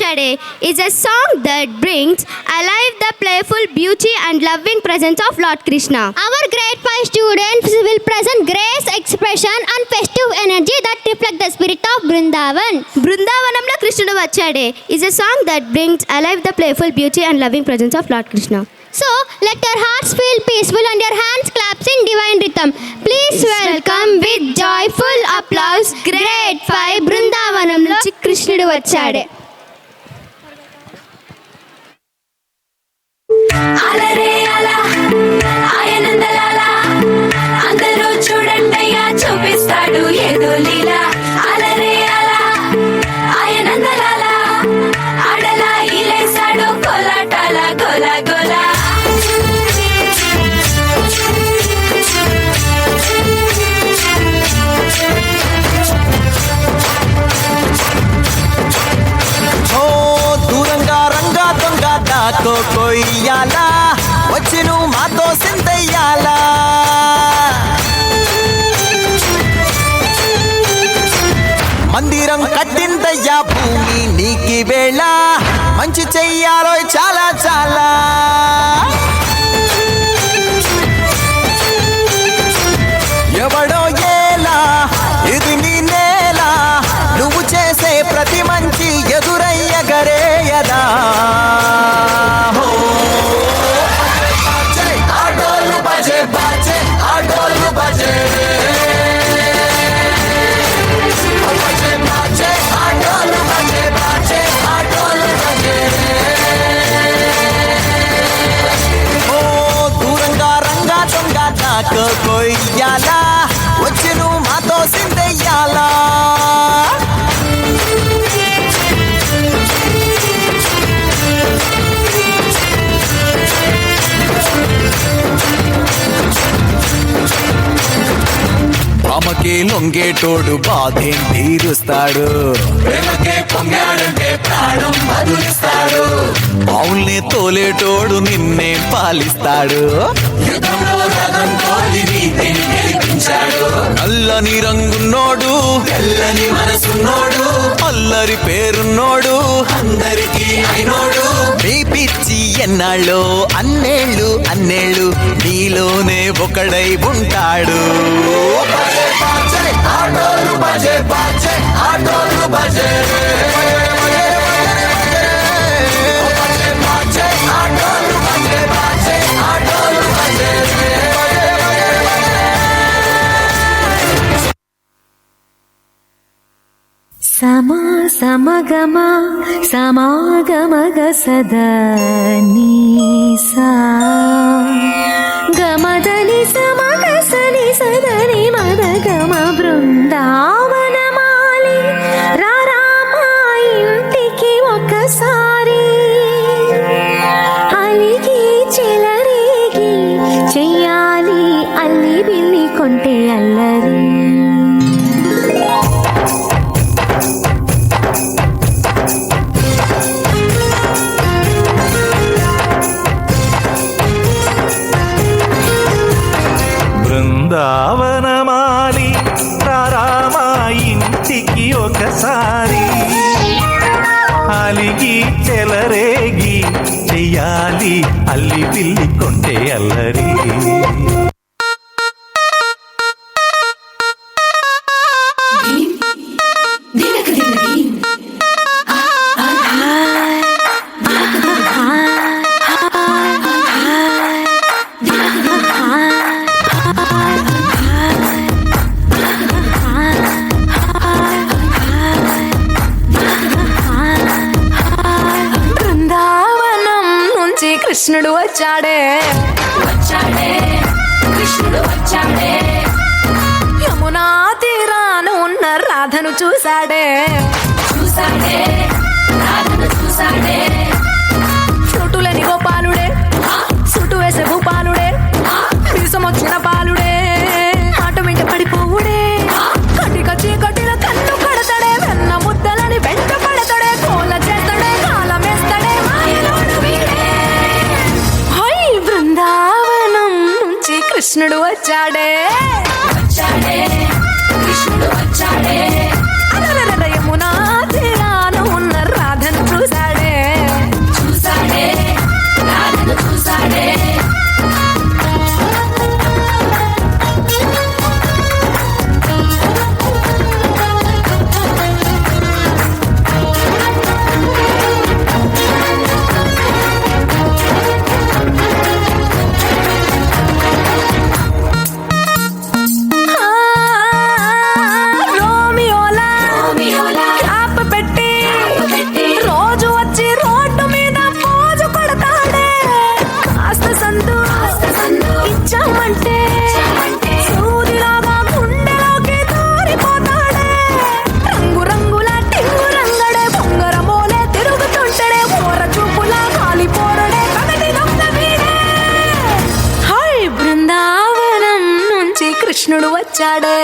Vachade is a song that brings alive the playful beauty and loving presence of Lord Krishna. Our grade 5 students will present grace, expression and festive energy that reflect the spirit of Brindavan. బృందావనంలో కృష్ణుడు వచ్చాడే is a song that brings alive the playful beauty and loving presence of Lord Krishna. So, let your hearts feel peaceful and your hands claps in divine rhythm. Please welcome with joyful applause grade 5 బృందావనంలో కృష్ణుడు వచ్చాడే. అలరే అలా ఆయనందలాలా అందరూ చూడండయ్యా చూపిస్తాడు ఏదో లీలా. అలరే అలా ఆయనందలాలా ఆడలా ఈలేశాడు కోలాటాల గోలా గోలా. దూరంగా రంగా దొంగ దాకో కొయ్యాలా వచ్చి నువ్వు మాతో సిందయ్యాలా. మందిరం కట్టిందయ్యా భూమి నీకి వేళ మంచి చెయ్యాలో చాలా చాలా. ఎవడో ఏలా ఇది నీ నేల నువ్వు చేసే ప్రతి మంచి ఎదురయ్యగరేయదా. ఆటోలు బజే బాజే ఆటోలు బజే ఆటోలు బజే బాజే ఆటోలు బజే. ఓ దూరంగా రంగా దొంగ దాకో కొయ్యాలా వచ్చి నువ్వు మాతో సిందయ్యాలా. ప్రేమకే లొంగేటోడు బాధేం తీరుస్తాడు, ప్రేమకే పొంగాడంటే ప్రాణం బదులిస్తాడు. అవుల్ని తోలేటోడు నిన్నే పాలిస్తాడు, యుద్ధంలో రథంతో నీతిని గెలిపించాడు. నల్లని రంగున్నోడు తెల్లని మనసున్నోడు అల్లరి పేరున్నోడు అందరికీ అయినోడు. నీ పిచ్చి ఎన్నాళ్ళు అన్నేళ్ళు అన్నేళ్ళు నీలోనే ఒకడై ఉంటాడు. ఆటోలు బజే బాజే ఆటోలు బజే ఆటోలు బజే బాజే ఆటోలు బజే. సమా సమగమ సమాగమగ సదా నీసా గమదని సమగ సని సదని మదగమ బృందావనమాలి రారామా ఇంటికి ఒకసారి అలిగి చెలరేగి చెయ్యాలి అల్లి బిల్లి కొంటే అల్లరి. బృందావనమాలి రారామా ఇంటికి ఒకసారి అలిగి చెలరేగి చెయ్యాలి అల్లి పిల్లి కొంటే అల్లరి. కృష్ణుడు వచ్చాడే వచ్చాడే కృష్ణుడు వచ్చాడే. యమునా తీరాన ఉన్న రాధను చూశాడే చూశాడే రాధను చూశాడే. చుట్టులేని గోపాలుడే చుట్టు వేసే భూపాలుడే విషమొచ్చిన పాలుడే మాట వెంట పడిపోవుడే. కటిక చీకటిన కన్ను కడతాడే వెన్న ముద్దలని వెంట పడతాడే కోల చేస్తాడే కాలం వేస్తాడే మాయలోడు వీడే. బృందావనం నుంచి కృష్ణుడు వచ్చాడే వచ్చాడే కృష్ణుడు వచ్చాడే. యమునా తీరాన ఉన్న రాధను చూసా వచ్చాడే